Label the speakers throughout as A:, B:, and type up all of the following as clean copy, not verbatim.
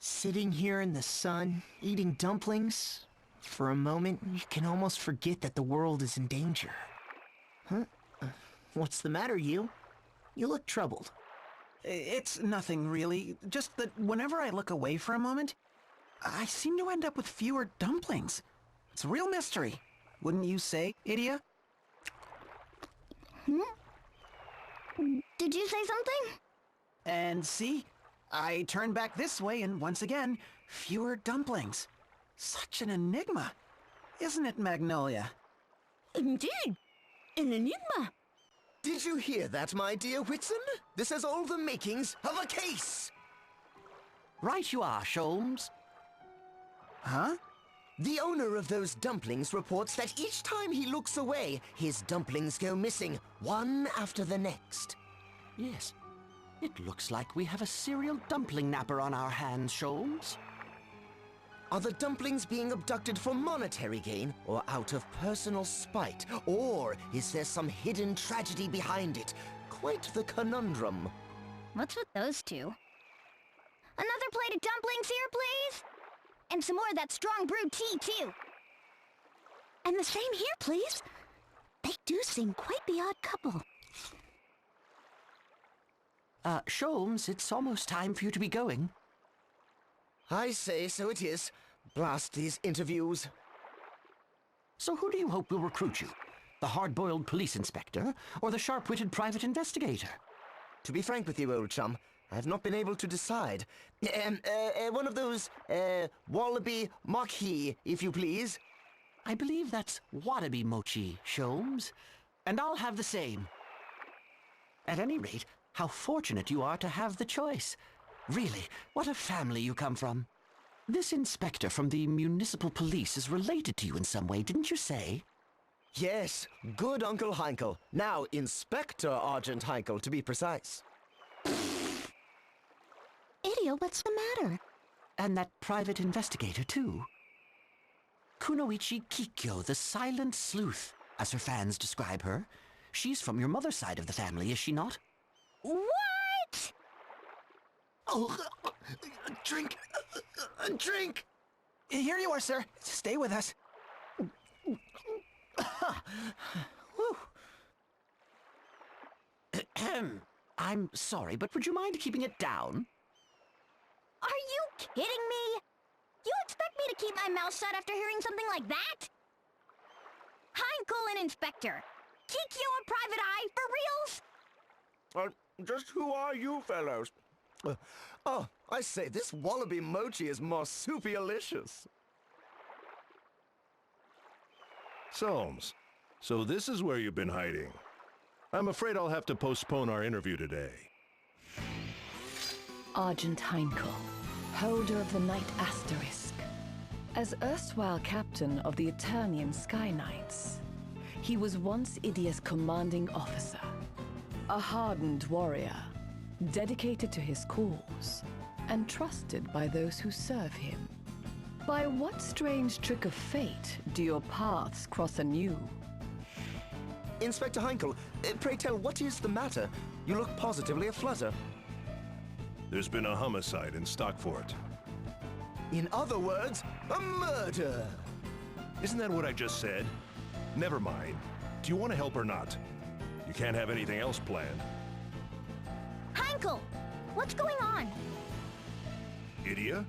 A: Sitting here in the sun, eating dumplings, for a moment you can almost forget that the world is in danger. Huh? What's the matter, you? You look troubled.
B: It's nothing really, just that whenever I look away for a moment, I seem to end up with fewer dumplings. It's a real mystery, wouldn't you say, Idia?
C: Did you say something?
B: And see, I turn back this way and once again, fewer dumplings. Such an enigma, isn't it, Magnolia?
C: Indeed, an enigma.
D: Did you hear that, my dear Whitson? This has all the makings of a case!
E: Right you are, Sholmes.
B: Huh?
D: The owner of those dumplings reports that each time he looks away, his dumplings go missing, one after the next.
E: Yes. It looks like we have a serial dumpling napper on our hands, Sholmes.
D: Are the dumplings being abducted for monetary gain or out of personal spite? Or is there some hidden tragedy behind it? Quite the conundrum.
C: What's with those two? Another plate of dumplings here, please? And some more of that strong brewed tea, too. And the same here, please. They do seem quite the odd couple.
E: Sholmes, it's almost time for you to be going.
D: I say so it is. Blast these interviews.
E: So who do you hope will recruit you? The hard-boiled police inspector, or the sharp-witted private investigator?
D: To be frank with you, old chum, I've not been able to decide. One of those, wallaby mochi, if you please.
E: I believe that's wallaby mochi, Sholmes. And I'll have the same. At any rate, how fortunate you are to have the choice. Really, what a family you come from. This inspector from the municipal police is related to you in some way, didn't you say?
D: Yes, good Uncle Heinkel. Now, Inspector Argent Heinkel, to be precise.
C: Idia, what's the matter?
E: And that private investigator, too. Kunoichi Kikyo, the silent sleuth, as her fans describe her. She's from your mother's side of the family, is she not?
C: What?
D: Oh, drink! Drink!
B: Here you are, sir. Stay with us.
E: I'm sorry, but would you mind keeping it down?
C: Are you kidding me? You expect me to keep my mouth shut after hearing something like that? Heinkel and Inspector. Kikyo a private eye, for reals?
D: Just who are you fellows? Oh, I say, this wallaby mochi is marsupialicious.
F: Sholmes, so this is where you've been hiding. I'm afraid I'll have to postpone our interview today.
G: Argent Heinkel, holder of the Knight Asterisk. As erstwhile captain of the Eternian Sky Knights, he was once Idia's commanding officer. A hardened warrior, dedicated to his cause, and trusted by those who serve him. By what strange trick of fate do your paths cross anew?
D: Inspector Heinkel, pray tell, what is the matter? You look positively aflutter.
F: There's been a homicide in Stockfort.
D: In other words, a murder!
F: Isn't that what I just said? Never mind. Do you want to help or not? You can't have anything else planned.
C: Heinkel, what's going on?
F: Idia?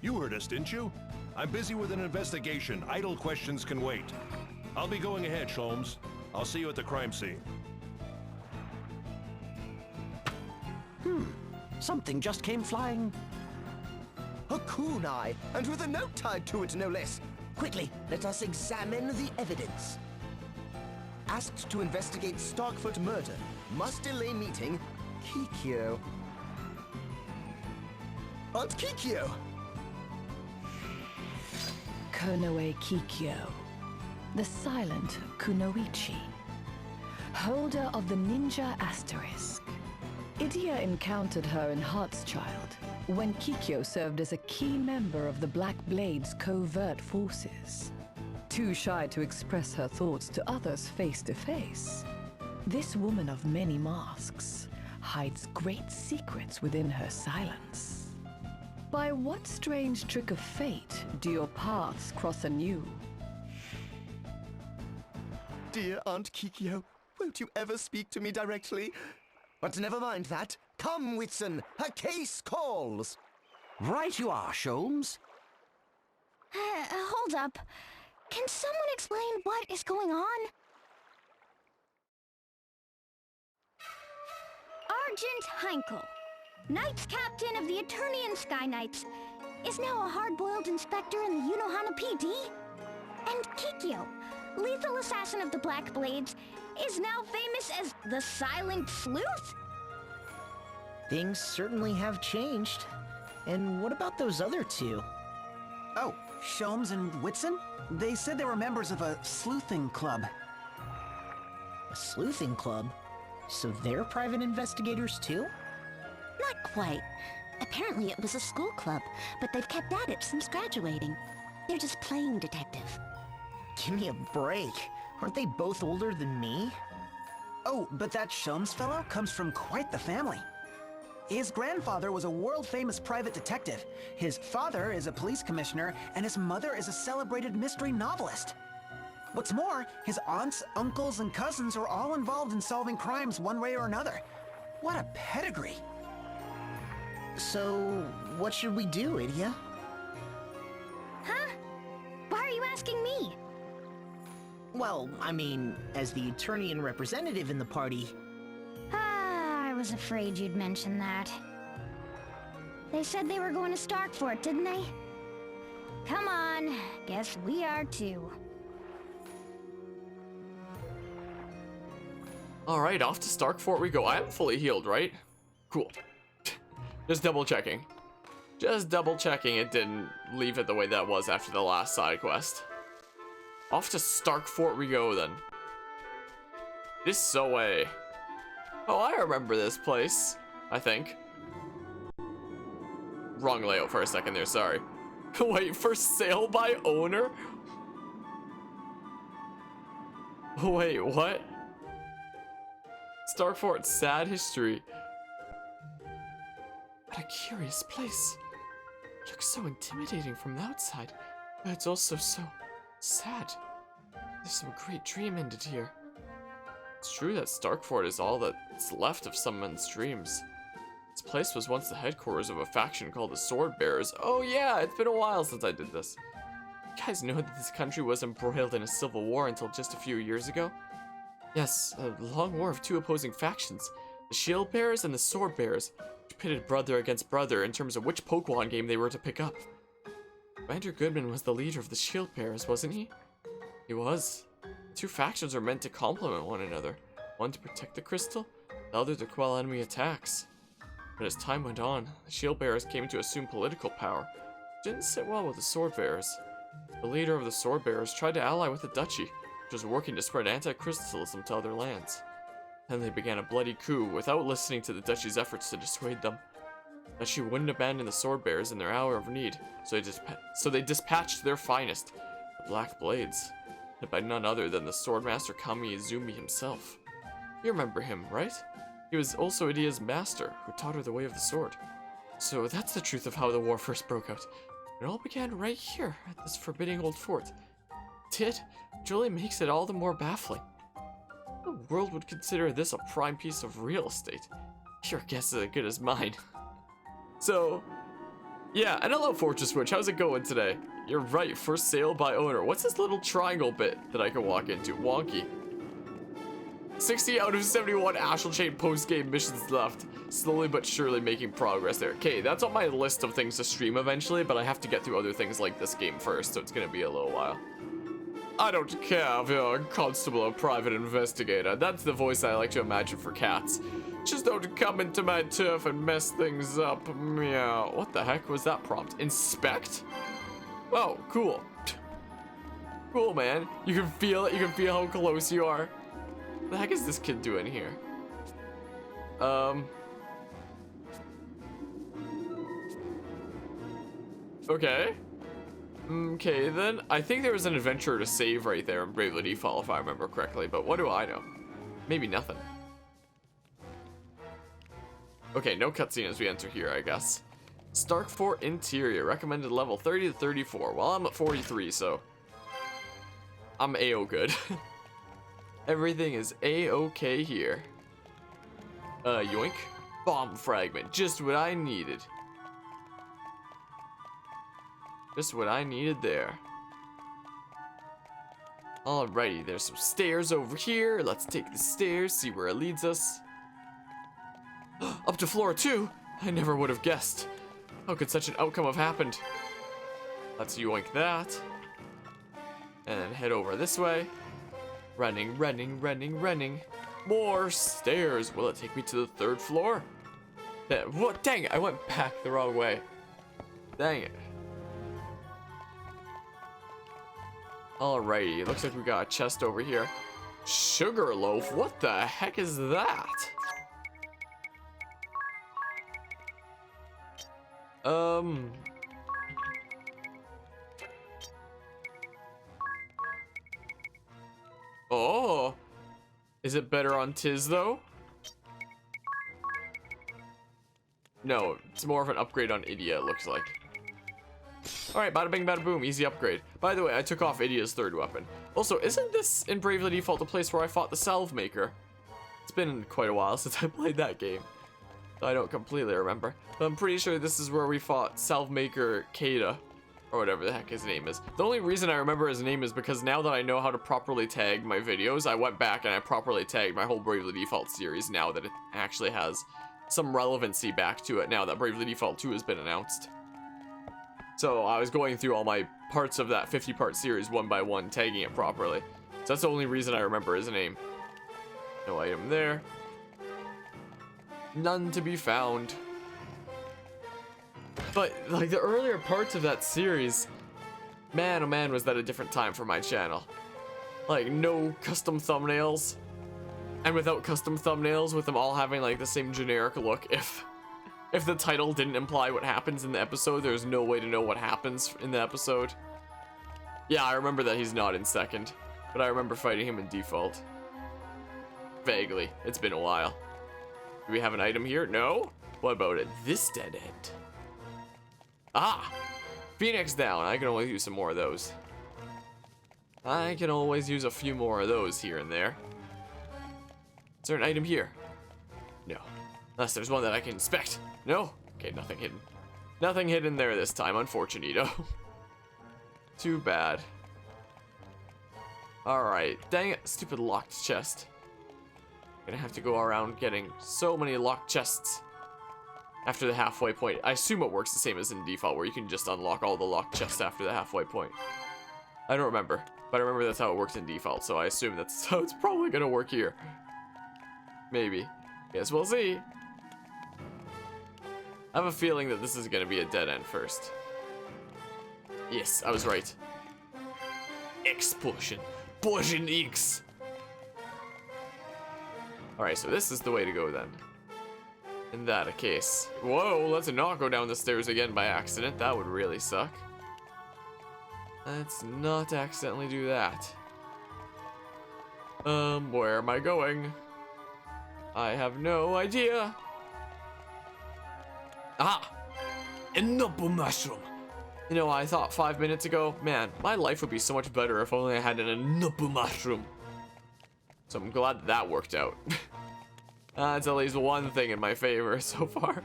F: You heard us, didn't you? I'm busy with an investigation. Idle questions can wait. I'll be going ahead, Sholmes. I'll see you at the crime scene.
E: Something just came flying.
D: A kunai, and with a note tied to it, no less. Quickly, let us examine the evidence. Asked to investigate Starkfoot murder. Must delay meeting. Kikyo. Aunt Kikyo!
G: Konoe Kikyo, the silent Kunoichi, holder of the Ninja Asterisk. Idia encountered her in Heartschild when Kikyo served as a key member of the Black Blade's covert forces. Too shy to express her thoughts to others face to face, this woman of many masks hides great secrets within her silence. By what strange trick of fate do your paths cross anew?
D: Dear Aunt Kikyo, won't you ever speak to me directly? But never mind that. Come, Whitson, her case calls.
E: Right you are, Sholmes.
C: Hold up. Can someone explain what is going on? Argent Heinkel, Knights Captain of the Eternian Sky Knights, is now a hard-boiled inspector in the Unohana PD. And Kikyo, lethal assassin of the Black Blades, is now famous as the Silent Sleuth?
A: Things certainly have changed. And what about those other two?
B: Oh, Sholmes and Whitson? They said they were members of a sleuthing club.
A: A sleuthing club? So they're private investigators too?
H: Not quite. Apparently it was a school club, but they've kept at it since graduating. They're just playing detective.
A: Give me a break. Aren't they both older than me?
B: Oh, but that Sholmes fellow comes from quite the family. His grandfather was a world-famous private detective. His father is a police commissioner, and his mother is a celebrated mystery novelist. What's more, his aunts, uncles, and cousins are all involved in solving crimes one way or another. What a pedigree.
A: So, what should we do, Idia?
C: Huh? Why are you asking me?
A: Well, I mean, as the Eternian representative in the party.
C: I was afraid you'd mention that. They said they were going to Starkfort, didn't they? Come on, guess we are too.
I: Alright, off to Starkfort we go. I am fully healed, right? Cool. Just double checking. Just double checking it didn't leave it the way that was after the last side quest. Off to Starkfort we go then. This way. Oh, I remember this place, I think. Wrong layout for a second there, sorry. Wait, for sale by owner? Wait, what? Starkfort's sad history. What a curious place. It looks so intimidating from the outside, but it's also so sad. There's some great dream ended here. It's true that Starkfort is all that's left of some men's dreams. This place was once the headquarters of a faction called the Sword Bearers. Oh yeah, it's been a while since I did this. You guys know that this country was embroiled in a civil war until just a few years ago? Yes, a long war of two opposing factions. The Shield Bearers and the Sword Bearers, which pitted brother against brother in terms of which Pokemon game they were to pick up. Commander Goodman was the leader of the Shield Bearers, wasn't he? He was. The two factions were meant to complement one another, one to protect the crystal, the other to quell enemy attacks. But as time went on, the Shield Bearers came to assume political power, which didn't sit well with the Sword Bearers. The leader of the Sword Bearers tried to ally with the Duchy, which was working to spread anti-crystalism to other lands. Then they began a bloody coup without listening to the Duchy's efforts to dissuade them. The Duchy wouldn't abandon the Sword Bearers in their hour of need, so they dispatched their finest, the Black Blades, led by none other than the Swordmaster Kami Izumi himself. You remember him, right? He was also Idia's master, who taught her the way of the sword. So that's the truth of how the war first broke out. It all began right here, at this forbidding old fort. It truly makes it all the more baffling. The world would consider this a prime piece of real estate. Your guess is as good as mine. So, yeah, and hello Fortress Witch, how's it going today? You're right, for sale by owner. What's this little triangle bit that I can walk into? Wonky. 60 out of 71 Astral Chain post-game missions left. Slowly but surely making progress there. Okay, that's on my list of things to stream eventually, but I have to get through other things like this game first, so it's gonna be a little while. I don't care if you're a constable or private investigator. That's the voice I like to imagine for cats. Just don't come into my turf and mess things up. Meow. What the heck was that prompt? Inspect? Oh, cool. Cool, man. You can feel it. You can feel how close you are. What the heck is this kid doing here? Okay. Okay, then. I think there was an adventure to save right there in Bravely Default, if I remember correctly, but what do I know? Maybe nothing. Okay, no cutscene as we enter here, I guess. Stark Fort interior, recommended level 30 to 34. Well, I'm at 43, so I'm A-O good. Everything is A-okay here. Yoink. Bomb fragment, just what I needed. Just what I needed there. Alrighty, there's some stairs over here. Let's take the stairs, see where it leads us. Up to floor 2? I never would have guessed. How could such an outcome have happened? Let's yoink that. And then head over this way. Running, running, running, running. More stairs. Will it take me to the 3rd floor? What? Dang it, I went back the wrong way. Dang it. Alrighty, looks like we got a chest over here. Sugar loaf? What the heck is that? Oh. Is it better on Tiz though? No, it's more of an upgrade on Idia, it looks like. Alright, bada bing bada boom, easy upgrade. By the way, I took off Idia's 3rd weapon. Also, isn't this in Bravely Default the place where I fought the Salve Maker? It's been quite a while since I played that game. So I don't completely remember. But I'm pretty sure this is where we fought Salve Maker Kada. Or whatever the heck his name is. The only reason I remember his name is because now that I know how to properly tag my videos, I went back and I properly tagged my whole Bravely Default series now that it actually has some relevancy back to it now that Bravely Default 2 has been announced. So I was going through all my parts of that 50-part series one by one, tagging it properly. So that's the only reason I remember his name. No item there. None to be found. But, like, the earlier parts of that series, man, oh man, was that a different time for my channel. Like, no custom thumbnails. And without custom thumbnails, with them all having, like, the same generic look, if the title didn't imply what happens in the episode, there's no way to know what happens in the episode. Yeah, I remember that he's not in 2nd, but I remember fighting him in default. Vaguely. It's been a while. Do we have an item here? No? What about it? This dead end. Ah! Phoenix down. I can always use some more of those. I can always use a few more of those here and there. Is there an item here? No. Unless there's one that I can inspect. No? Okay, nothing hidden. Nothing hidden there this time, unfortunately. Too bad. Alright. Dang it. Stupid locked chest. Gonna have to go around getting so many locked chests after the halfway point. I assume it works the same as in default, where you can just unlock all the locked chests after the halfway point. I don't remember, but I remember that's how it works in default, so I assume that's how it's probably gonna work here. Maybe. Guess we'll see. I have a feeling that this is gonna be a dead end first. Yes, I was right. X potion. Potion X. Alright, so this is the way to go then. In that case. Whoa, let's not go down the stairs again by accident. That would really suck. Let's not accidentally do that. Where am I going? I have no idea. Ah! Enopo mushroom. You know, I thought 5 minutes ago, man, my life would be so much better if only I had an Enopo mushroom. So I'm glad that worked out. That's at least one thing in my favor so far.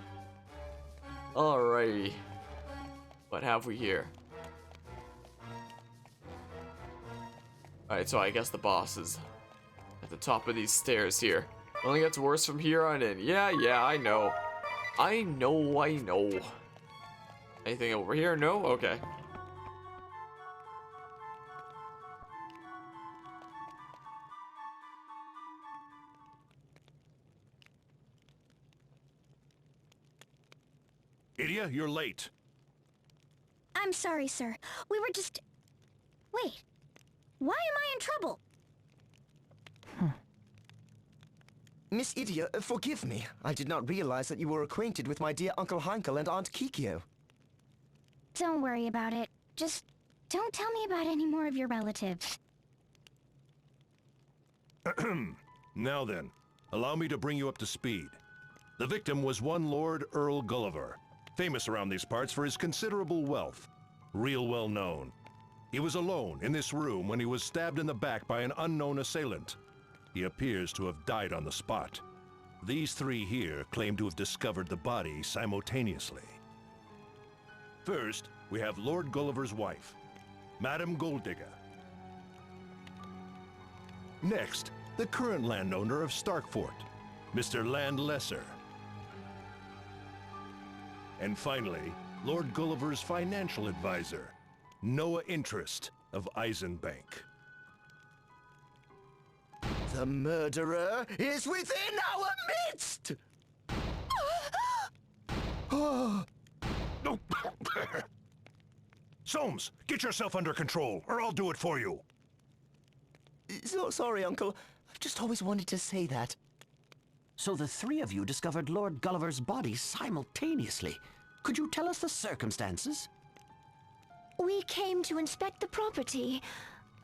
I: Alrighty. What have we here? Alright, so I guess the boss is at the top of these stairs here. Only gets worse from here on in. Yeah, I know. I know. Anything over here? No? Okay.
F: Idia, you're late.
C: I'm sorry, sir. We were just... Wait. Why am I in trouble?
D: Miss Idia, forgive me. I did not realize that you were acquainted with my dear Uncle Heinkel and Aunt Kikyo.
C: Don't worry about it. Just don't tell me about any more of your relatives.
F: Now then, allow me to bring you up to speed. The victim was one Lord Earl Gulliver, famous around these parts for his considerable wealth. Real well known. He was alone in this room when he was stabbed in the back by an unknown assailant. He appears to have died on the spot. These three here claim to have discovered the body simultaneously. First, we have Lord Gulliver's wife, Madame Golddigger. Next, the current landowner of Starkfort, Mr. Land Lesser. And finally, Lord Gulliver's financial advisor, Noah Interest of Eisenbank.
D: The murderer is within our midst!
F: Sholmes, get yourself under control, or I'll do it for you.
D: So sorry, Uncle. I've just always wanted to say that.
E: So the three of you discovered Lord Gulliver's body simultaneously. Could you tell us the circumstances?
C: We came to inspect the property.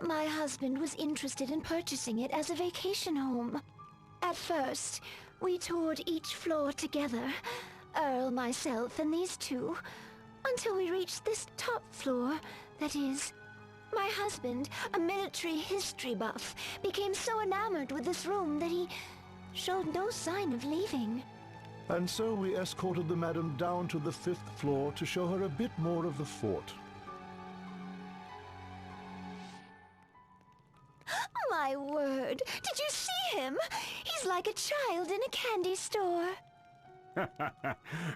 C: My husband was interested in purchasing it as a vacation home. At first, we toured each floor together. Earl, myself, and these two. Until we reached this top floor, that is. My husband, a military history buff, became so enamored with this room that he showed no sign of leaving.
J: And so we escorted the madam down to the 5th floor to show her a bit more of the fort.
C: My word, did you see him? He's like a child in a candy store.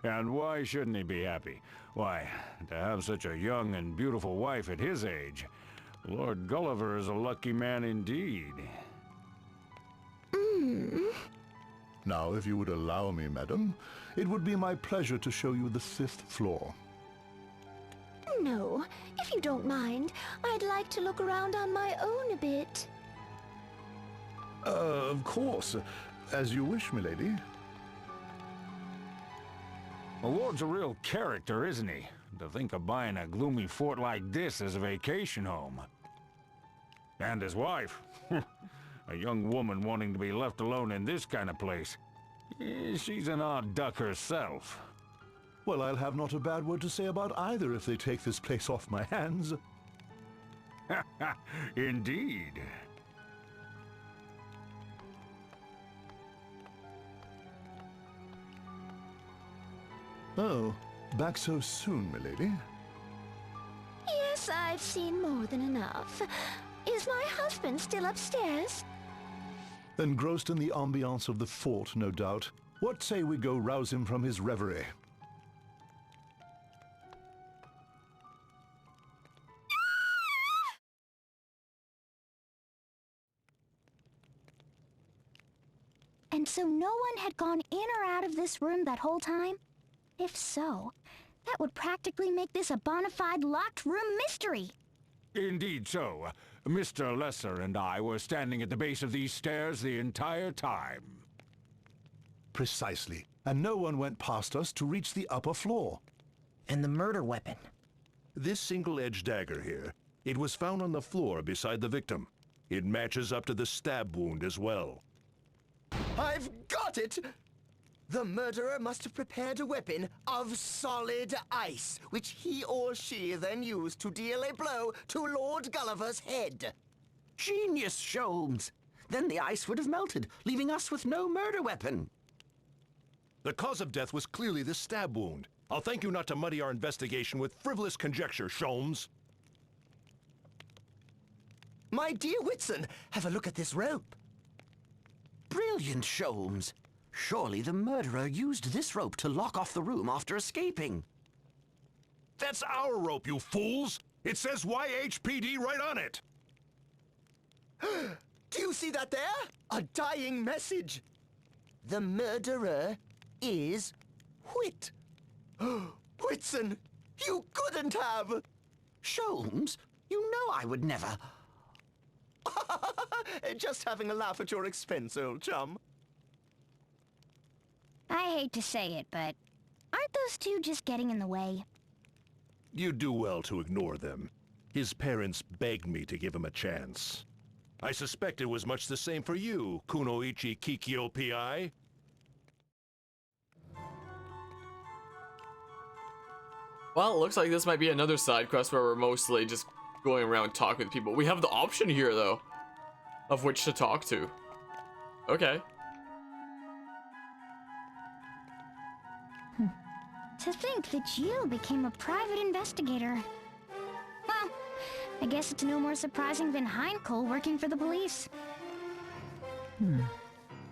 K: And why shouldn't he be happy? Why, to have such a young and beautiful wife at his age, Lord Gulliver is a lucky man indeed.
J: Now, if you would allow me, madam, it would be my pleasure to show you the 5th floor.
C: No, if you don't mind, I'd like to look around on my own a bit.
J: Of course. As you wish, milady.
K: The Lord's a real character, isn't he? To think of buying a gloomy fort like this as a vacation home. And his wife. A young woman wanting to be left alone in this kind of place. She's an odd duck herself.
J: Well, I'll have not a bad word to say about either if they take this place off my hands.
K: Indeed.
J: Oh, back so soon, milady?
C: Yes, I've seen more than enough. Is my husband still upstairs?
J: Engrossed in the ambiance of the fort, no doubt. What say we go rouse him from his reverie?
C: And so no one had gone in or out of this room that whole time? If so, that would practically make this a bona fide locked room mystery.
K: Indeed so. Mr. Lesser and I were standing at the base of these stairs the entire time.
J: Precisely. And no one went past us to reach the upper floor.
A: And the murder weapon.
F: This single-edged dagger here, it was found on the floor beside the victim. It matches up to the stab wound as well.
D: I've got it! The murderer must have prepared a weapon of solid ice, which he or she then used to deal a blow to Lord Gulliver's head.
E: Genius, Sholmes! Then the ice would have melted, leaving us with no murder weapon.
F: The cause of death was clearly the stab wound. I'll thank you not to muddy our investigation with frivolous conjecture, Sholmes.
D: My dear Whitson, have a look at this rope.
E: Brilliant, Sholmes. Surely the murderer used this rope to lock off the room after escaping.
F: That's our rope, you fools! It says YHPD right on it!
D: Do you see that there? A dying message. The murderer is Whit. Whitson, you couldn't have!
E: Sholmes, you know I would never...
D: Just having a laugh at your expense, old chum.
C: I hate to say it, but aren't those two just getting in the way?
F: You do well to ignore them. His parents begged me to give him a chance. I suspect it was much the same for you, Kunoichi Kikyo Pi.
I: Well, it looks like this might be another side quest where we're mostly just going around talking with people. We have the option here, though, of which to talk to. Okay.
C: To think that you became a private investigator. Well, I guess it's no more surprising than Heinkel working for the police.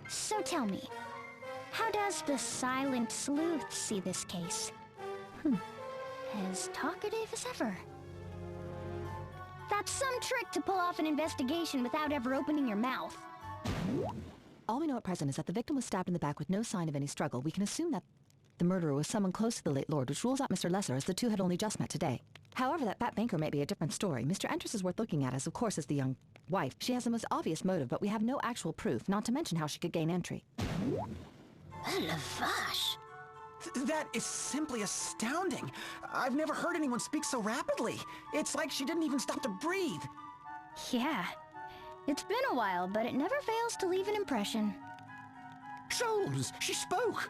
C: So tell me, how does the Silent Sleuth see this case? As talkative as ever. That's some trick to pull off an investigation without ever opening your mouth.
L: All we know at present is that the victim was stabbed in the back with no sign of any struggle. We can assume that the murderer was someone close to the late Lord, which rules out Mr. Lesser, as the two had only just met today. However, that fat banker may be a different story. Mr. Entrus is worth looking at, as of course is the young wife. She has the most obvious motive, but we have no actual proof, not to mention how she could gain entry.
H: Lavash.
B: That is simply astounding. I've never heard anyone speak so rapidly. It's like she didn't even stop to breathe.
C: Yeah, it's been a while, but it never fails to leave an impression.
D: Sholmes, she spoke!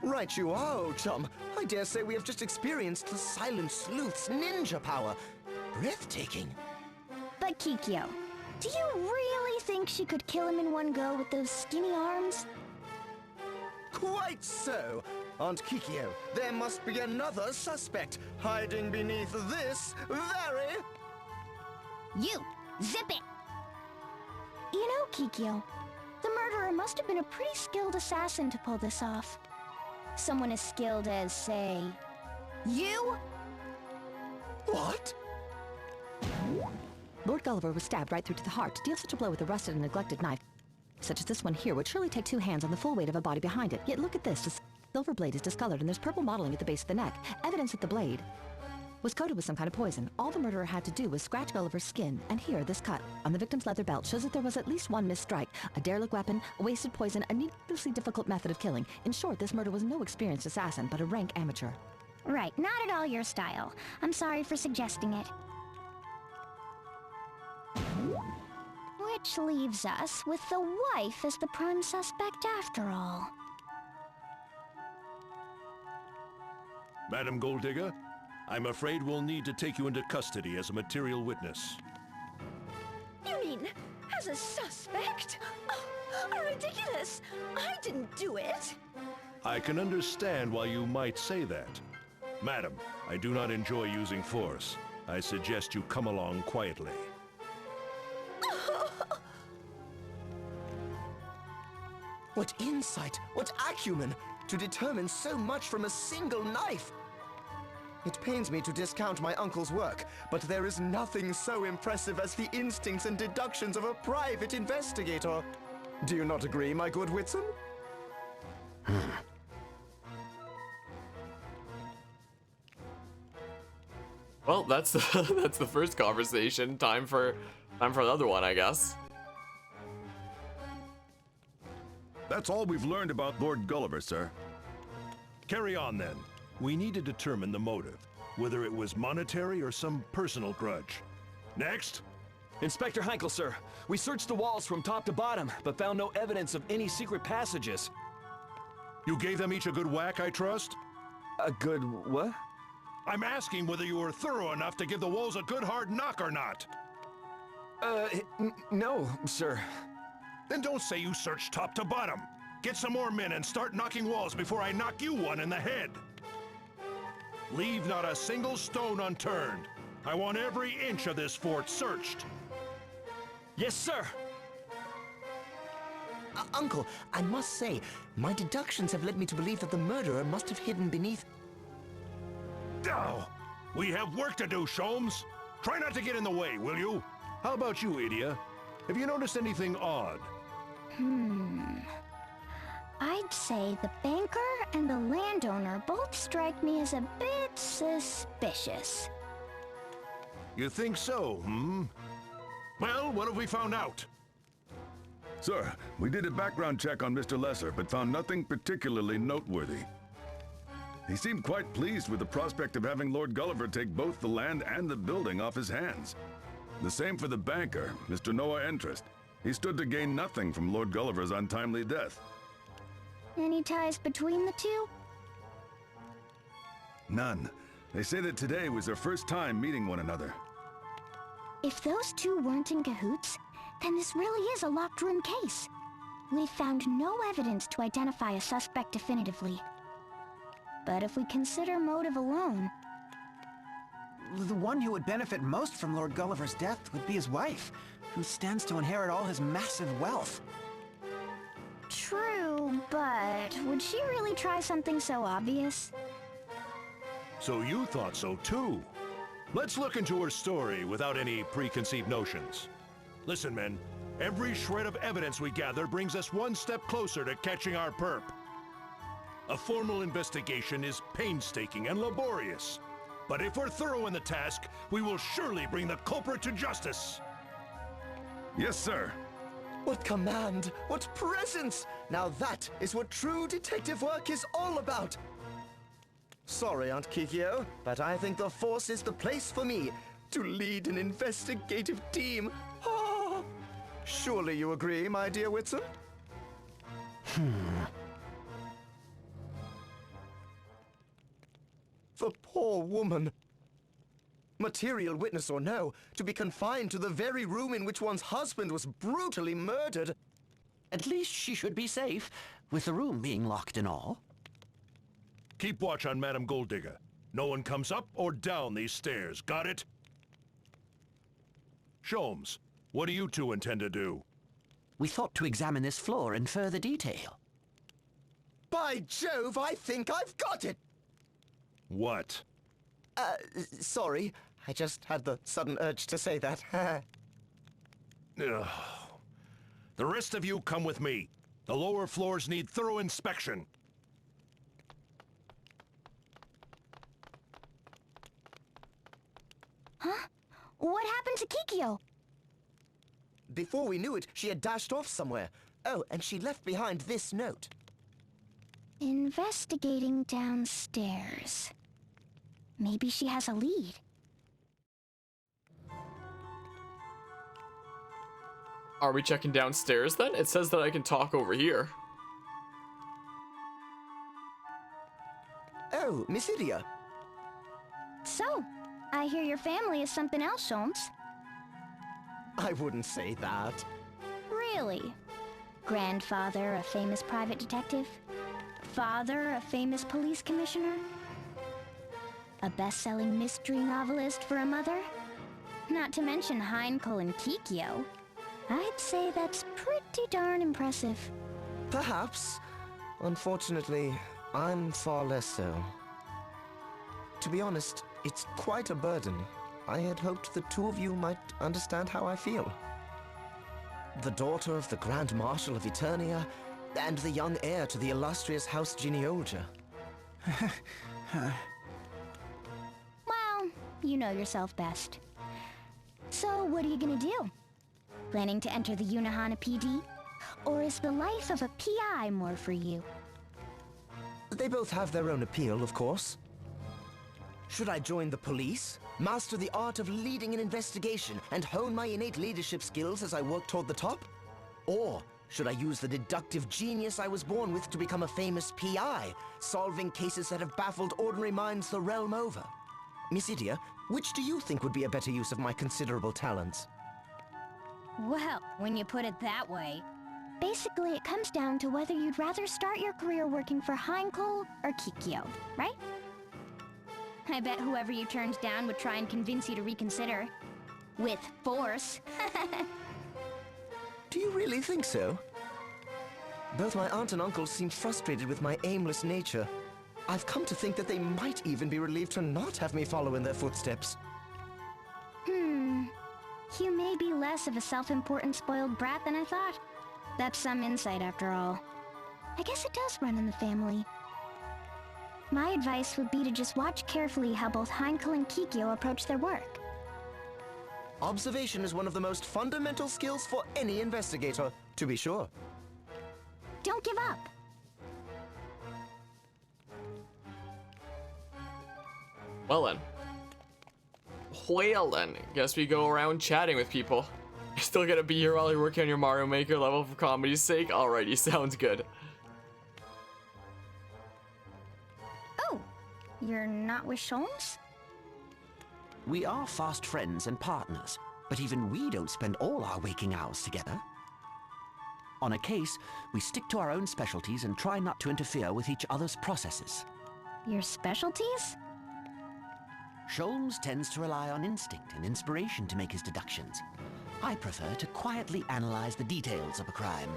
D: Right you are, old chum. I dare say we have just experienced the Silent Sleuth's ninja power. Breathtaking.
C: But Kikyo, do you really think she could kill him in one go with those skinny arms?
D: Quite so. Aunt Kikyo, there must be another suspect hiding beneath this very...
C: You! Zip it! You know, Kikyo, the murderer must have been a pretty skilled assassin to pull this off. Someone as skilled as, say, you?
D: What?
L: Lord Gulliver was stabbed right through to the heart. To deal such a blow with a rusted and neglected knife, such as this one here, would surely take two hands and the full weight of a body behind it. Yet look at this. The silver blade is discolored and there's purple mottling at the base of the neck. Evidence that the blade was coated with some kind of poison. All the murderer had to do was scratch Gulliver's skin, and here, this cut on the victim's leather belt shows that there was at least one missed strike, a derelict weapon, a wasted poison, a needlessly difficult method of killing. In short, this murder was no experienced assassin, but a rank amateur.
C: Right, not at all your style. I'm sorry for suggesting it. Which leaves us with the wife as the prime suspect after all.
F: Madam Golddigger, I'm afraid we'll need to take you into custody as a material witness.
G: You mean, as a suspect? Oh, ridiculous! I didn't do it!
F: I can understand why you might say that. Madam, I do not enjoy using force. I suggest you come along quietly.
D: What insight, what acumen, to determine so much from a single knife! It pains me to discount my uncle's work, but there is nothing so impressive as the instincts and deductions of a private investigator. Do you not agree, my good Whitson?
I: Well, that's the, that's the first conversation. Time for another one, I guess.
M: That's all we've learned about Lord Gulliver, sir.
F: Carry on, then. We need to determine the motive, whether it was monetary or some personal grudge. Next!
N: Inspector Heinkel, sir. We searched the walls from top to bottom, but found no evidence of any secret passages.
F: You gave them each a good whack, I trust?
N: A good what?
F: I'm asking whether you were thorough enough to give the walls a good hard knock or not.
N: No, sir.
F: Then don't say you searched top to bottom. Get some more men and start knocking walls before I knock you one in the head. Leave not a single stone unturned. I want every inch of this fort searched.
N: Yes, sir.
D: Uncle, I must say, my deductions have led me to believe that the murderer must have hidden beneath...
F: Oh, we have work to do, Sholmes. Try not to get in the way, will you? How about you, Idia? Have you noticed anything odd?
C: I'd say the banker and the landowner both strike me as a bit suspicious.
F: You think so, hmm? Well, what have we found out?
M: Sir, we did a background check on Mr. Lesser, but found nothing particularly noteworthy. He seemed quite pleased with the prospect of having Lord Gulliver take both the land and the building off his hands. The same for the banker, Mr. Noah Interest. He stood to gain nothing from Lord Gulliver's untimely death.
C: Any ties between the two?
M: None. They say that today was their first time meeting one another.
C: If those two weren't in cahoots, then this really is a locked room case. We've found no evidence to identify a suspect definitively. But if we consider motive alone...
B: The one who would benefit most from Lord Gulliver's death would be his wife, who stands to inherit all his massive wealth.
C: True, but would she really try something so obvious?
F: So you thought so too. Let's look into her story without any preconceived notions. Listen, men, every shred of evidence we gather brings us one step closer to catching our perp. A formal investigation is painstaking and laborious. But if we're thorough in the task, we will surely bring the culprit to justice.
M: Yes, sir.
D: What command! What presence! Now that is what true detective work is all about! Sorry, Aunt Kikyo, but I think the Force is the place for me to lead an investigative team. Ah, surely you agree, my dear Whitson? The poor woman. Material witness or no, to be confined to the very room in which one's husband was brutally murdered.
E: At least she should be safe, with the room being locked and all.
F: Keep watch on Madame Golddigger. No one comes up or down these stairs, got it? Sholmes, what do you two intend to do?
E: We thought to examine this floor in further detail.
D: By Jove, I think I've got it!
F: What?
D: Sorry. I just had the sudden urge to say that.
F: Ugh. The rest of you come with me. The lower floors need thorough inspection.
C: Huh? What happened to Kikyo?
D: Before we knew it, she had dashed off somewhere. Oh, and she left behind this note.
C: Investigating downstairs. Maybe she has a lead.
I: Are we checking downstairs then? It says that I can talk over here.
D: Oh, Miss Idia.
C: So, I hear your family is something else, Sholmes.
D: I wouldn't say that.
C: Really? Grandfather, a famous private detective? Father, a famous police commissioner? A best-selling mystery novelist for a mother? Not to mention Heinkel and Kikyo. I'd say that's pretty darn impressive.
D: Perhaps. Unfortunately, I'm far less so. To be honest, it's quite a burden. I had hoped the two of you might understand how I feel. The daughter of the Grand Marshal of Eternia, and the young heir to the illustrious House Genealogia.
C: Well, you know yourself best. So, what are you gonna do? Planning to enter the Unihana PD? Or is the life of a PI more for you?
D: They both have their own appeal, of course. Should I join the police, master the art of leading an investigation, and hone my innate leadership skills as I work toward the top? Or should I use the deductive genius I was born with to become a famous PI, solving cases that have baffled ordinary minds the realm over? Miss Idia, which do you think would be a better use of my considerable talents?
C: Well, when you put it that way. Basically, it comes down to whether you'd rather start your career working for Heinkel or Kikyo, right? I bet whoever you turned down would try and convince you to reconsider. With force.
D: Do you really think so? Both my aunt and uncle seem frustrated with my aimless nature. I've come to think that they might even be relieved to not have me follow in their footsteps.
C: You may be less of a self-important spoiled brat than I thought. That's some insight after all. I guess it does run in the family. My advice would be to just watch carefully how both Heinkel and Kikyo approach their work.
D: Observation is one of the most fundamental skills for any investigator, to be sure.
C: Don't give up.
I: Well then, guess we go around chatting with people. You're still gonna be here while you're working on your Mario Maker level for comedy's sake? Alrighty, sounds good.
C: Oh, you're you're not with Sholmes?
E: We are fast friends and partners, but even we don't spend all our waking hours together. On a case, we stick to our own specialties and try not to interfere with each other's processes.
C: Your specialties?
E: Sholmes tends to rely on instinct and inspiration to make his deductions. I prefer to quietly analyze the details of a crime.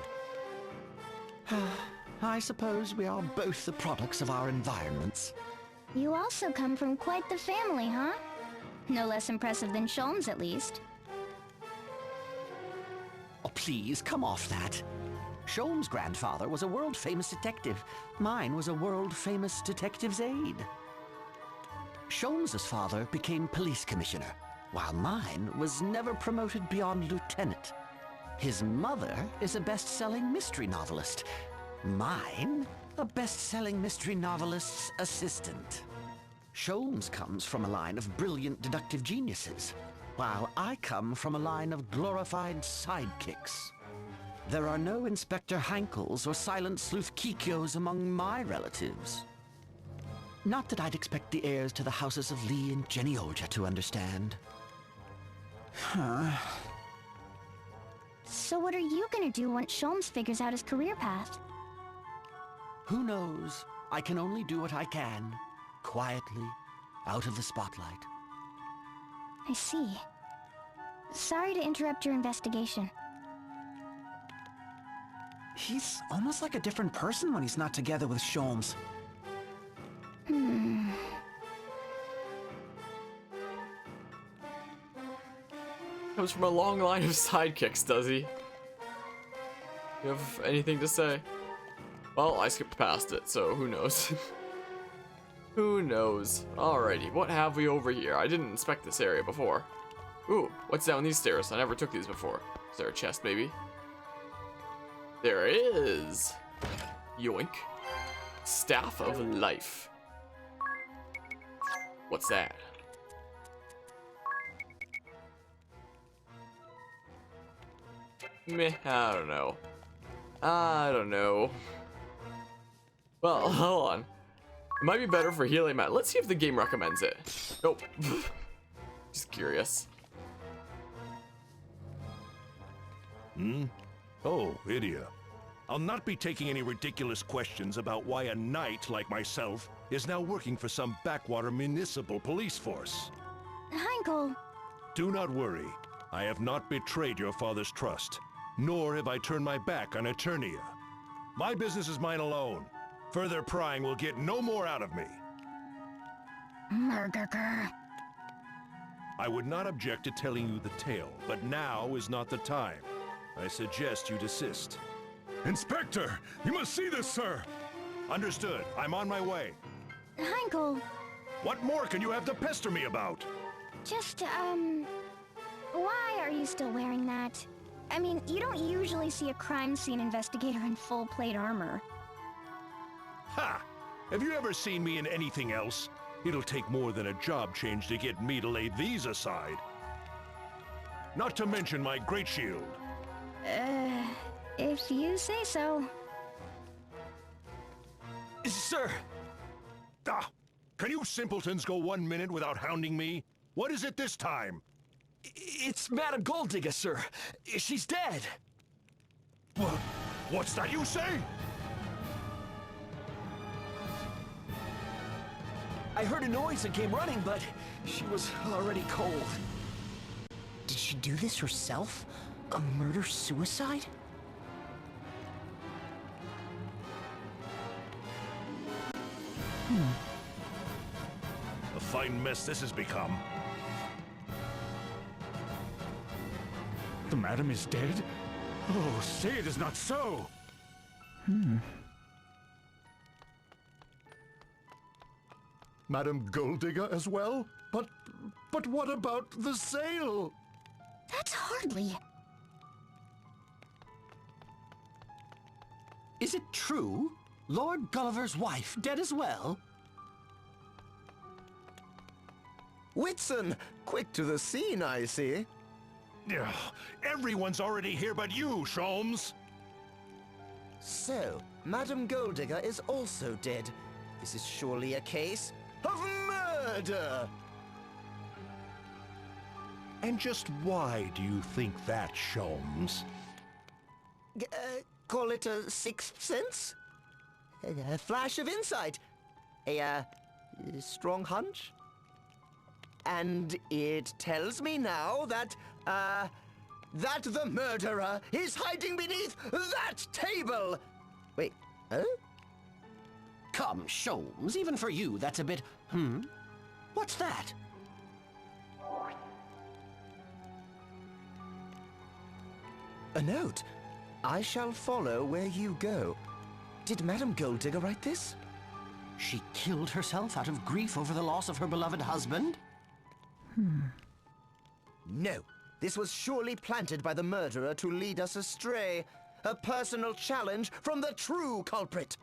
E: I suppose we are both the products of our environments.
C: You also come from quite the family, huh? No less impressive than Sholmes, at least.
E: Oh, please, come off that. Sholmes' grandfather was a world-famous detective. Mine was a world-famous detective's aide. Sholmes' father became police commissioner, while mine was never promoted beyond lieutenant. His mother is a best-selling mystery novelist. Mine, a best-selling mystery novelist's assistant. Sholmes comes from a line of brilliant deductive geniuses, while I come from a line of glorified sidekicks. There are no Inspector Hankels or Silent Sleuth Kikyos among my relatives. Not that I'd expect the heirs to the houses of Lee and Jenny Olja to understand.
C: So what are you gonna do once Sholmes figures out his career path?
E: Who knows? I can only do what I can, quietly, out of the spotlight.
C: I see. Sorry to interrupt your investigation.
B: He's almost like a different person when he's not together with Sholmes.
I: Comes from a long line of sidekicks, does he? You have anything to say? Well, I skipped past it, so who knows? Who knows? Alrighty, what have we over here? I didn't inspect this area before. Ooh, what's down these stairs? I never took these before. Is there a chest, maybe? There is! Yoink. Staff of Life. What's that? Meh, I don't know. I don't know. Well, hold on. It might be better for healing mat. Let's see if the game recommends it. Nope. Just curious.
F: Oh, Idia. I'll not be taking any ridiculous questions about why a knight like myself is now working for some backwater municipal police force.
C: Heinkel!
F: Do not worry. I have not betrayed your father's trust, nor have I turned my back on Eternia. My business is mine alone. Further prying will get no more out of me.
C: Murderker.
F: I would not object to telling you the tale, but now is not the time. I suggest you desist.
M: Inspector, you must see this, sir.
F: Understood. I'm on my way.
C: Heinkel.
F: What more can you have to pester me about?
C: Just, why are you still wearing that? I mean, you don't usually see a crime scene investigator in full plate armor.
F: Ha! Have you ever seen me in anything else? It'll take more than a job change to get me to lay these aside. Not to mention my great shield.
C: If you say so.
N: Sir!
F: Ah! Can you simpletons go 1 minute without hounding me? What is it this time?
N: It's Madame Golddigger, sir. She's dead.
F: What's that you say?
N: I heard a noise and came running, but she was already cold.
A: Did she do this herself? A murder-suicide?
F: A fine mess this has become.
K: The madam is dead? Oh, say it is not so!
J: Madam Golddigger as well? But what about the sale?
C: That's hardly...
E: Is it true? Lord Gulliver's wife dead as well?
D: Whitson, quick to the scene, I see.
F: Ugh, everyone's already here but you, Sholmes.
D: So, Madame Golddigger is also dead. This is surely a case. of murder!
F: And just why do you think that, Sholmes?
D: Call it a sixth sense? A flash of insight? A strong hunch? And it tells me now that the murderer is hiding beneath that table! Wait, huh?
E: Come, Sholmes, even for you, that's a bit, What's that?
D: A note. I shall follow where you go. Did Madame Golddigger write this?
E: She killed herself out of grief over the loss of her beloved husband?
D: No. This was surely planted by the murderer to lead us astray. A personal challenge from the true culprit.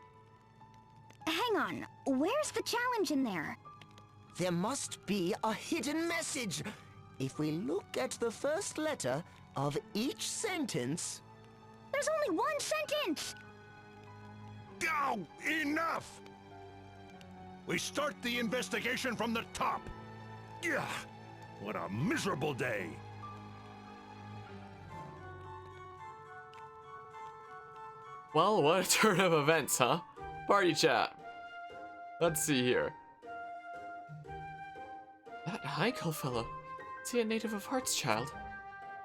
C: Hang on, where's the challenge in there?
D: There must be a hidden message. If we look at the first letter of each sentence...
C: There's only one sentence!
F: Oh, enough! We start the investigation from the top. Yeah, what a miserable day.
I: Well, what a turn of events, huh? Party chat. Let's see here. That Heikel fellow. Is he a native of Heartschild?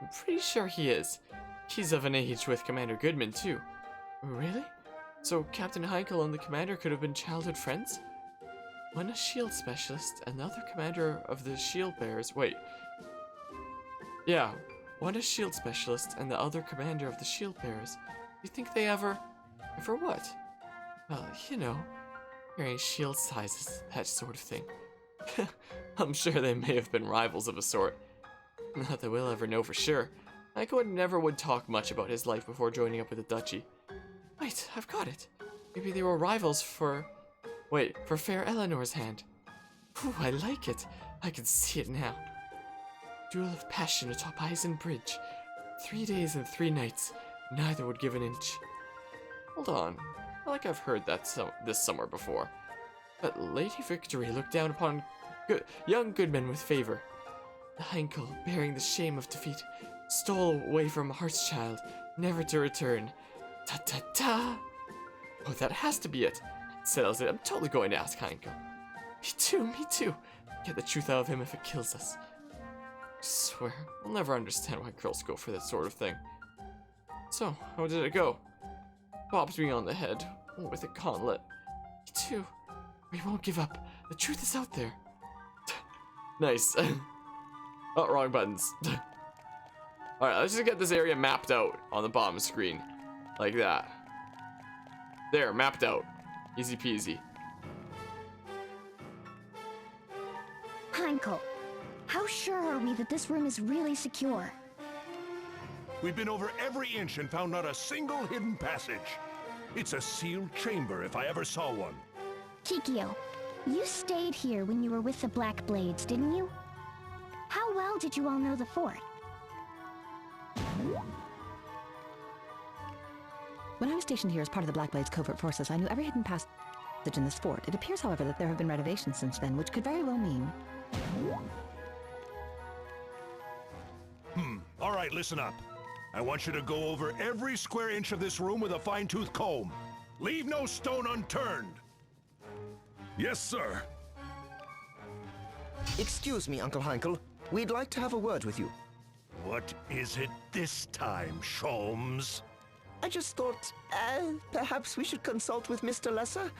I: I'm pretty sure he is. He's of an age with Commander Goodman, too. Really? So Captain Heikel and the commander could have been childhood friends? One a shield specialist, and the other commander of the shield bearers. Wait. Yeah, one a shield specialist, and the other commander of the shield bearers. You think they ever what? Well, you know, carrying shield sizes, that sort of thing. I'm sure they may have been rivals of a sort. Not that we'll ever know for sure. Heikel never would talk much about his life before joining up with the duchy. Wait, I've got it. Maybe they were rivals for... Wait, for Fair Eleanor's hand. Ooh, I like it. I can see it now. Duel of passion atop Eisen Bridge. 3 days and 3 nights. Neither would give an inch. Hold on. I feel like I've heard that this summer before. But Lady Victory looked down upon young Goodman with favor. The Heikel, bearing the shame of defeat, stole away from Heartschild, never to return. Ta-ta-ta! Oh, that has to be it. Settles it. I'm totally going to ask Heikel. Me too. Get the truth out of him if it kills us. I swear, I'll never understand why girls go for that sort of thing. So, how did it go? Bopped me on the head with a gauntlet. Me too. We won't give up. The truth is out there. Nice. Oh, wrong buttons. Alright, let's just get this area mapped out on the bottom screen. Like that. There, mapped out. Easy peasy.
C: Heikel, how sure are we that this room is really secure?
F: We've been over every inch and found not a single hidden passage. It's a sealed chamber if I ever saw one.
C: Kikyo, you stayed here when you were with the Black Blades, didn't you? How well did you all know the fort?
L: When I was stationed here as part of the Black Blades covert forces, I knew every hidden passage in this fort. It appears, however, that there have been renovations since then, which could very well mean...
F: All right, listen up. I want you to go over every square inch of this room with a fine-tooth comb. Leave no stone unturned.
M: Yes, sir.
D: Excuse me, Uncle Heikel. We'd like to have a word with you.
F: What is it this time, Sholmes?
D: I just thought, perhaps we should consult with Mr. Lesser.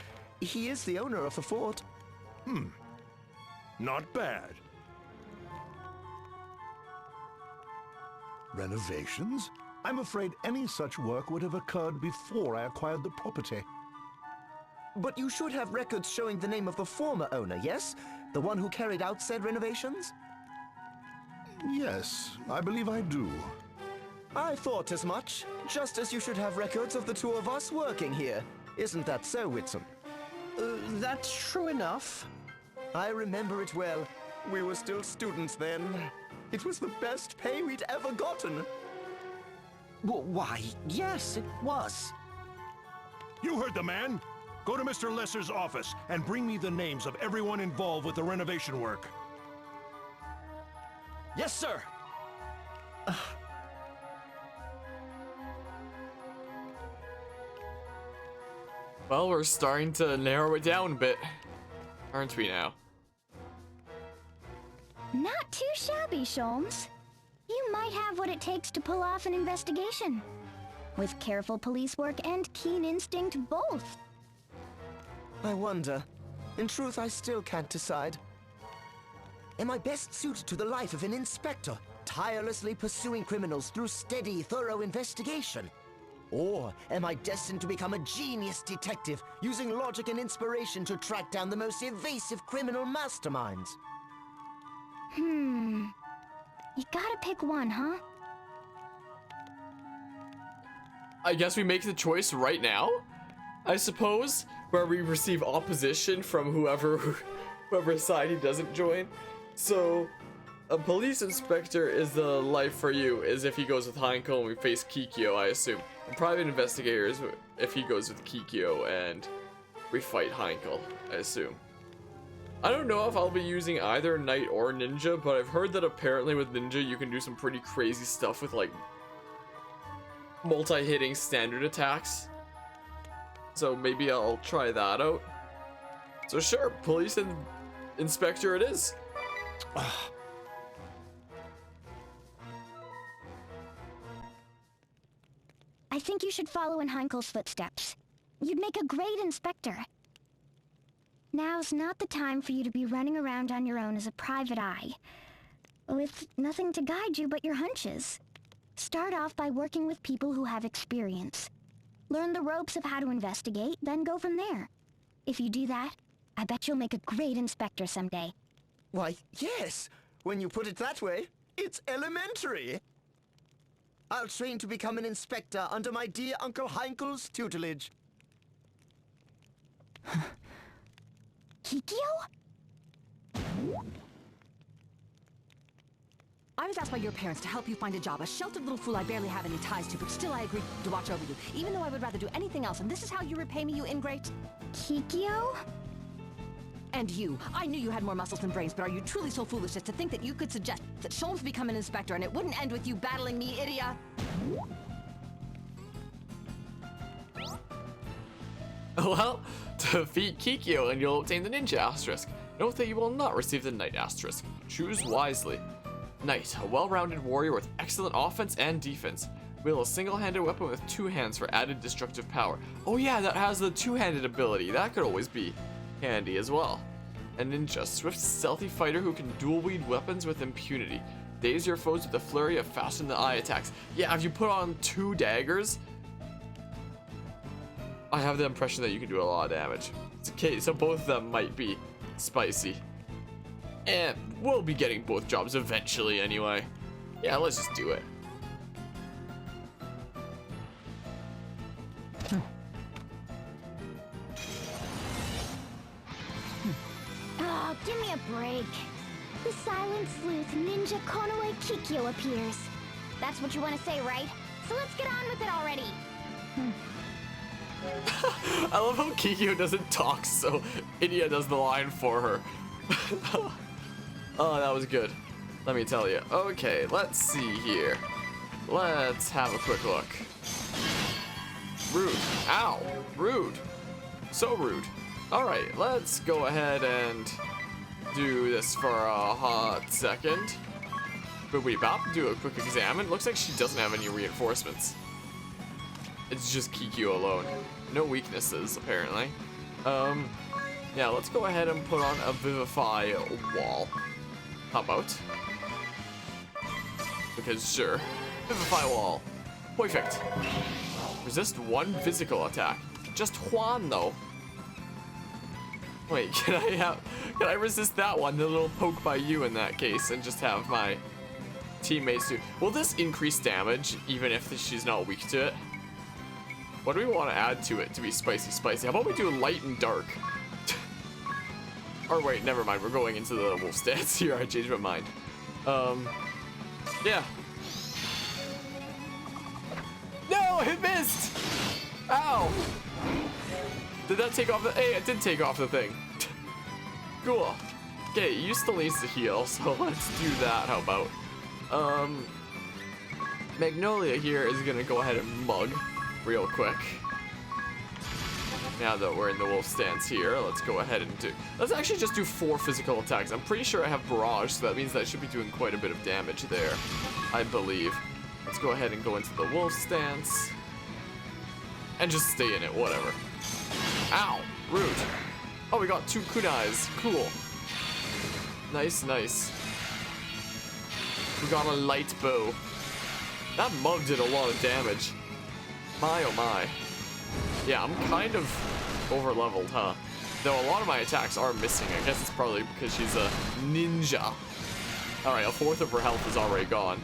D: He is the owner of the fort.
F: Not bad.
J: Renovations? I'm afraid any such work would have occurred before I acquired the property.
D: But you should have records showing the name of the former owner, yes? The one who carried out said renovations?
J: Yes, I believe I do.
D: I thought as much. Just as you should have records of the two of us working here. Isn't that so, Whitson?
E: That's true enough.
D: I remember it well. We were still students then. It was the best pay we'd ever gotten.
E: Why, yes, it was.
F: You heard the man. go to Mr. Lesser's office and bring me the names of everyone involved with the renovation work.
N: Yes, sir.
I: Well, we're starting to narrow it down a bit, aren't we now?
C: Not too shabby, Sholmes. You might have what it takes to pull off an investigation. With careful police work and keen instinct both.
D: I wonder. In truth, I still can't decide. Am I best suited to the life of an inspector, tirelessly pursuing criminals through steady, thorough investigation? Or am I destined to become a genius detective, using logic and inspiration to track down the most evasive criminal masterminds?
C: You gotta pick one, huh?
I: I guess we make the choice right now, I suppose, where we receive opposition from whoever side he doesn't join. So, a police inspector is the life for you, is if he goes with Heinkel and we face Kikyo, I assume. A private investigator is if he goes with Kikyo and we fight Heinkel, I assume. I don't know if I'll be using either Knight or Ninja, but I've heard that apparently with Ninja you can do some pretty crazy stuff with like multi-hitting standard attacks. So maybe I'll try that out. So sure, police and inspector it is.
C: I think you should follow in Heinkel's footsteps. You'd make a great inspector. Now's not the time for you to be running around on your own as a private eye, with nothing to guide you but your hunches. Start off by working with people who have experience. Learn the ropes of how to investigate, then go from there. If you do that, I bet you'll make a great inspector someday.
D: Why, yes. When you put it that way, it's elementary. I'll train to become an inspector under my dear Uncle Heinkel's tutelage.
C: Kikyo?
L: I was asked by your parents to help you find a job, a sheltered little fool I barely have any ties to, but still I agreed to watch over you, even though I would rather do anything else, and this is how you repay me, you ingrate?
C: Kikyo?
L: And you. I knew you had more muscles than brains, but are you truly so foolish as to think that you could suggest that Sholmes become an inspector and it wouldn't end with you battling me, Idia?
I: Well, defeat Kikyo and you'll obtain the Ninja Asterisk. Note that you will not receive the Knight Asterisk. Choose wisely. Knight, a well-rounded warrior with excellent offense and defense. Wield a single-handed weapon with two hands for added destructive power. Oh yeah, that has the two-handed ability. That could always be handy as well. A ninja, swift, stealthy fighter who can dual-wield weapons with impunity. Daze your foes with a flurry of faster-than-the-eye attacks. Yeah, if you put on two daggers, I have the impression that you can do a lot of damage. Okay, so both of them might be spicy. And we'll be getting both jobs eventually anyway. Yeah, let's just do it.
C: Oh, give me a break. The silent sleuth ninja Konoe Kikyo appears. That's what you want to say, right? So let's get on with it already.
I: I love how Kikyo doesn't talk, so Idia does the line for her. Oh, that was good. Let me tell you. Okay, let's see here. Let's have a quick look. Rude. Ow. Rude. So rude. Alright, let's go ahead and do this for a hot second. Boopity bop, do a quick examine. Looks like she doesn't have any reinforcements. It's just Kikyo alone. No weaknesses, apparently. Yeah, let's go ahead and put on a Vivify wall. How about? Because sure. Vivify wall. Perfect. Resist one physical attack. Just Juan though. Wait, can I resist that one? The little poke by you in that case, and just have my teammates do. Will this increase damage even if she's not weak to it? What do we want to add to it to be spicy? How about we do light and dark? Or wait, never mind. We're going into the wolf stance here. I changed my mind. Yeah. No, it missed! Ow! Did that take off the... Hey, it did take off the thing. Cool. Okay, you still needs to heal, so let's do that. How about? Magnolia here is gonna go ahead and mug real quick. Now that we're in the wolf stance here, let's go ahead and do... Let's actually just do 4 physical attacks. I'm pretty sure I have barrage, so that means that I should be doing quite a bit of damage there, I believe. Let's go ahead and go into the wolf stance. And just stay in it, whatever. Ow, rude. Oh, we got 2 kunais, cool. Nice, nice. We got a light bow. That mug did a lot of damage. My oh my. Yeah, I'm kind of over-leveled, huh? Though a lot of my attacks are missing. I guess it's probably because she's a ninja. Alright, 1/4 of her health is already gone.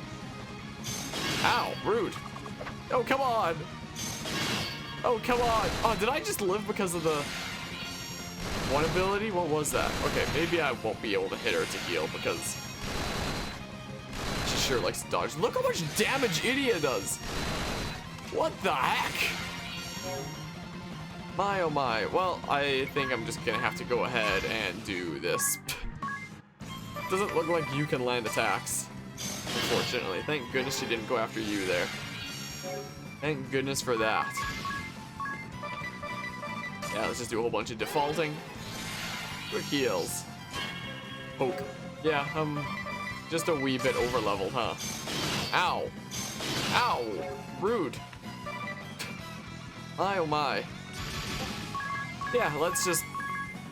I: Ow, rude. Oh, come on. Oh, come on. Oh, did I just live because of the one ability? What was that? Okay, maybe I won't be able to hit her to heal because she sure likes to dodge. Look how much damage Idia does. What the heck? My oh my. Well, I think I'm just gonna have to go ahead and do this. Doesn't look like you can land attacks, unfortunately. Thank goodness she didn't go after you there. Thank goodness for that. Yeah, let's just do a whole bunch of defaulting. Quick heals. Poke. Yeah, just a wee bit over leveled, huh? Ow. Ow. Rude. My oh my. Yeah, let's just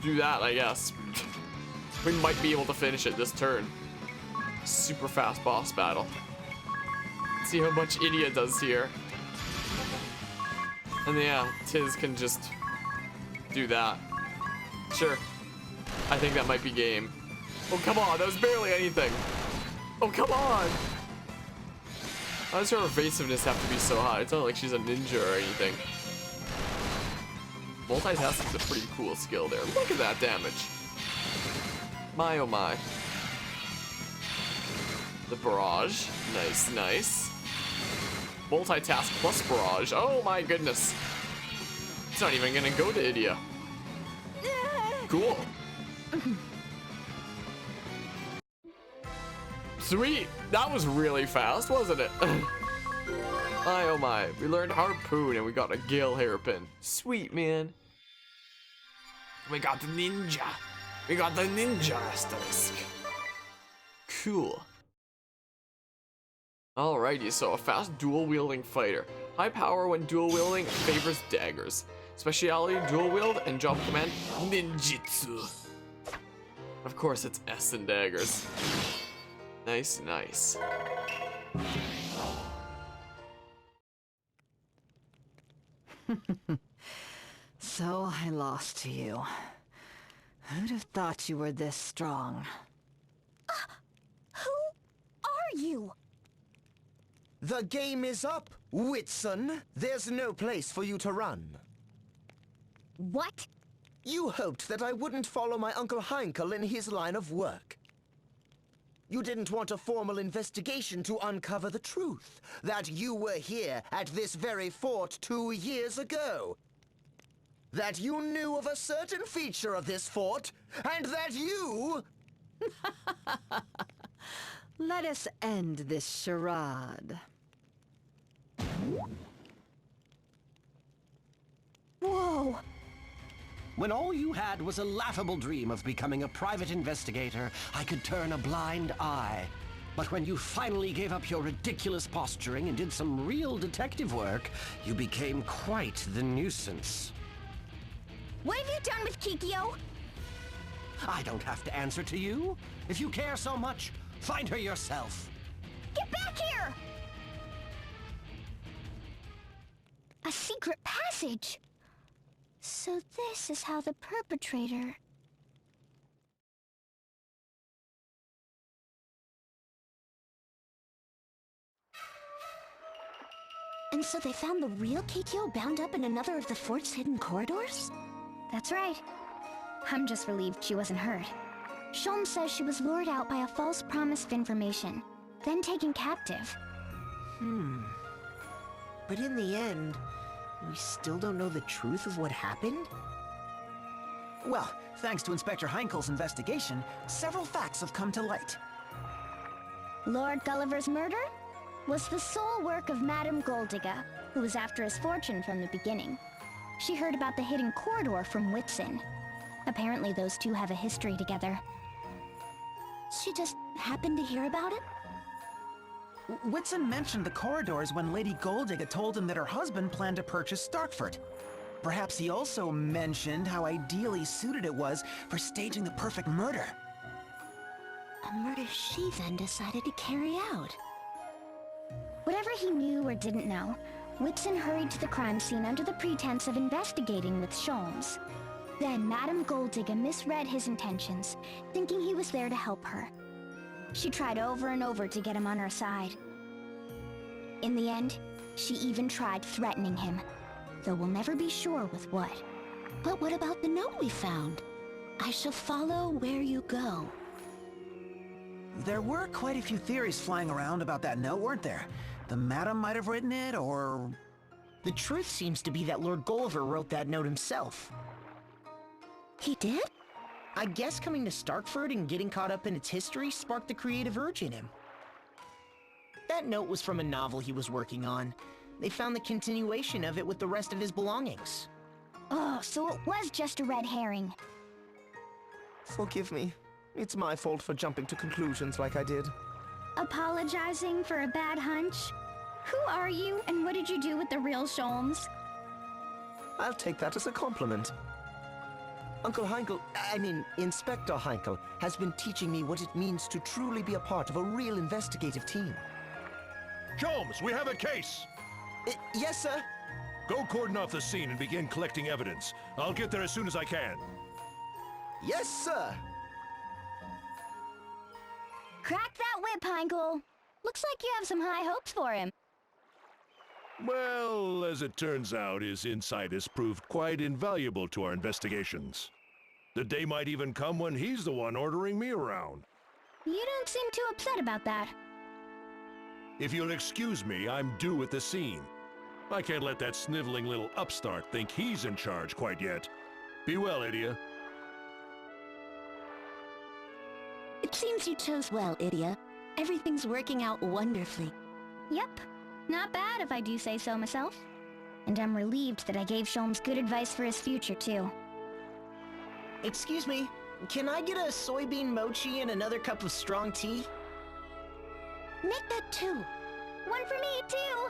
I: do that, I guess. We might be able to finish it this turn. Super fast boss battle. Let's see how much Idia does here. And yeah, Tiz can just do that. Sure. I think that might be game. Oh, come on. That was barely anything. Oh, come on. Why does her evasiveness have to be so high? It's not like she's a ninja or anything. Multitasking is a pretty cool skill there. Look at that damage. My oh my. The barrage. Nice, nice. Multitask plus barrage. Oh my goodness. It's not even gonna go to Idia. Cool. Sweet. That was really fast, wasn't it? My oh my. We learned harpoon and we got a gale hairpin. Sweet, man. We got the ninja. We got the ninja asterisk. Cool. Alrighty, so a fast dual-wielding fighter. High power when dual-wielding favors daggers. Speciality dual-wield and job command ninjutsu. Of course, it's S and daggers. Nice, nice.
L: So I lost to you. Who'd have thought you were this strong?
C: Who are you?
D: The game is up, Whitson. There's no place for you to run.
C: What?
D: You hoped that I wouldn't follow my Uncle Heinkel in his line of work. You didn't want a formal investigation to uncover the truth, that you were here at this very fort 2 years ago. That you knew of a certain feature of this fort, and that you...
L: Let us end this charade.
C: Whoa.
E: When all you had was a laughable dream of becoming a private investigator, I could turn a blind eye. But when you finally gave up your ridiculous posturing and did some real detective work, you became quite the nuisance.
C: What have you done with Kikyo?
E: I don't have to answer to you. If you care so much, find her yourself.
C: Get back here! A secret passage. So this is how the perpetrator... And so they found the real Kikyo bound up in another of the fort's hidden corridors? That's right. I'm just relieved she wasn't hurt. Sholmes says she was lured out by a false promise of information, then taken captive.
A: But in the end, we still don't know the truth of what happened?
B: Well, thanks to Inspector Heinkel's investigation, several facts have come to light.
C: Lord Gulliver's murder was the sole work of Madame Goldigga, who was after his fortune from the beginning. She heard about the hidden corridor from Whitson. Apparently those two have a history together.
H: She just happened to hear about it?
B: Whitson mentioned the corridors when Lady Goldigga told him that her husband planned to purchase Starkford. Perhaps he also mentioned how ideally suited it was for staging the perfect murder.
H: A murder she then decided to carry out.
C: Whatever he knew or didn't know, Whitson hurried to the crime scene under the pretense of investigating with Sholmes. Then Madame Goldigga misread his intentions, thinking he was there to help her. She tried over and over to get him on her side. In the end, she even tried threatening him, though we'll never be sure with what.
H: But what about the note we found? I shall follow where you go.
B: There were quite a few theories flying around about that note, weren't there? The Madam might have written it, or...
A: The truth seems to be that Lord Gulliver wrote that note himself.
H: He did?
A: I guess coming to Starkford and getting caught up in its history sparked the creative urge in him. That note was from a novel he was working on. They found the continuation of it with the rest of his belongings.
C: Oh, so it was just a red herring.
D: Forgive me. It's my fault for jumping to conclusions like I did.
C: Apologizing for a bad hunch? Who are you, and what did you do with the real Sholmes?
D: I'll take that as a compliment. Inspector Heinkel has been teaching me what it means to truly be a part of a real investigative team.
F: Sholmes, we have a case!
D: Yes, sir.
F: Go cordon off the scene and begin collecting evidence. I'll get there as soon as I can.
D: Yes, sir.
C: Crack that whip, Heinkel. Looks like you have some high hopes for him.
F: Well, as it turns out, his insight has proved quite invaluable to our investigations. The day might even come when he's the one ordering me around.
C: You don't seem too upset about that.
F: If you'll excuse me, I'm due at the scene. I can't let that sniveling little upstart think he's in charge quite yet. Be well, Idia.
H: It seems you chose well, Idia. Everything's working out wonderfully.
C: Yep. Not bad if I do say so myself. And I'm relieved that I gave Sholmes good advice for his future, too.
A: Excuse me, can I get a soybean mochi and another cup of strong tea?
H: Make that 2.
C: One for me, too.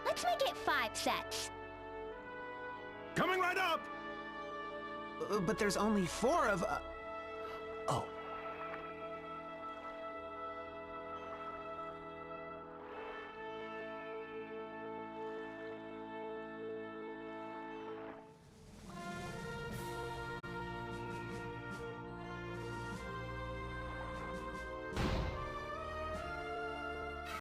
C: Let's make it 5 sets.
F: Coming right up!
B: But there's only 4 of...
D: Oh,